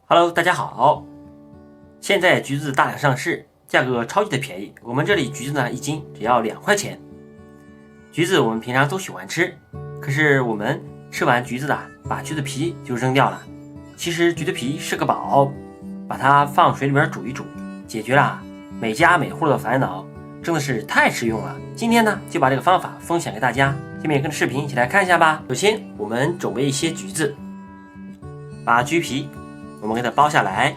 Hello， 大家好。现在橘子大量上市，价格超级的便宜。我们这里橘子呢，一斤只要2块钱。橘子我们平常都喜欢吃，可是我们吃完橘子的，把橘子皮就扔掉了。其实橘子皮是个宝，把它放水里面煮一煮，解决了每家每户的烦恼，真的是太实用了。今天呢，就把这个方法分享给大家。下面跟着视频一起来看一下吧。首先，我们准备一些橘子，把橘皮我们给它剥下来，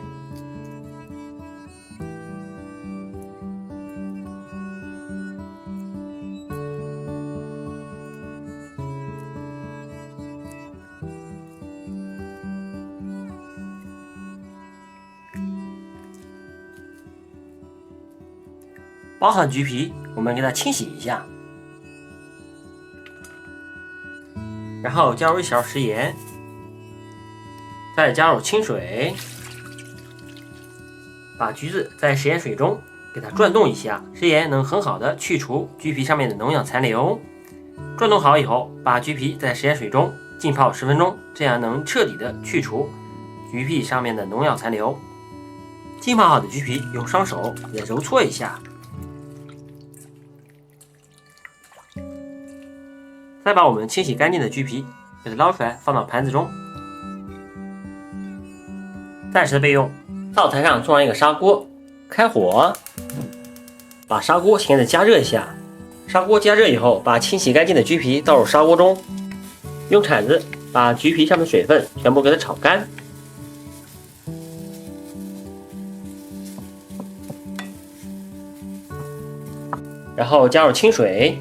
剥好橘皮，我们给它清洗一下，然后加入1小食盐，再加入清水，把橘子在食盐水中给它转动一下，食盐能很好的去除橘皮上面的农药残留。转动好以后，把橘皮在食盐水中浸泡10分钟，这样能彻底的去除橘皮上面的农药残留。浸泡好的橘皮用双手也揉搓一下，再把我们清洗干净的橘皮给它捞出来，放到盘子中，暂时的备用。灶台上装一个砂锅，开火，把砂锅先给它加热一下。砂锅加热以后，把清洗干净的橘皮倒入砂锅中，用铲子把橘皮上面的水分全部给它炒干。然后加入清水，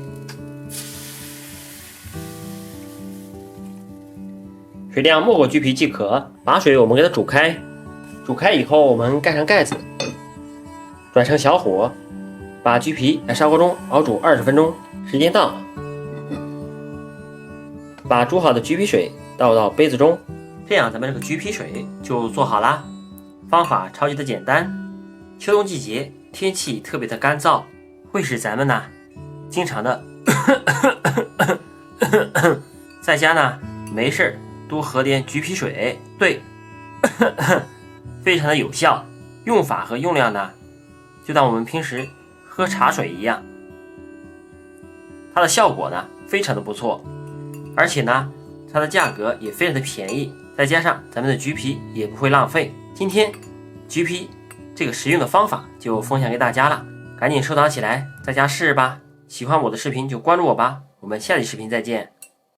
水量没过橘皮即可。把水我们给它煮开，煮开以后我们盖上盖子，转成小火，把橘皮在砂锅中熬煮20分钟。时间到，把煮好的橘皮水倒到杯子中，这样咱们这个橘皮水就做好啦。方法超级的简单。秋冬季节天气特别的干燥，会使咱们呢经常的在家呢没事多喝点橘皮水，对非常的有效。用法和用量呢就当我们平时喝茶水一样，它的效果呢非常的不错，而且呢它的价格也非常的便宜，再加上咱们的橘皮也不会浪费。今天橘皮这个实用的方法就分享给大家了，赶紧收藏起来，在家试试吧。喜欢我的视频就关注我吧，我们下期视频再见。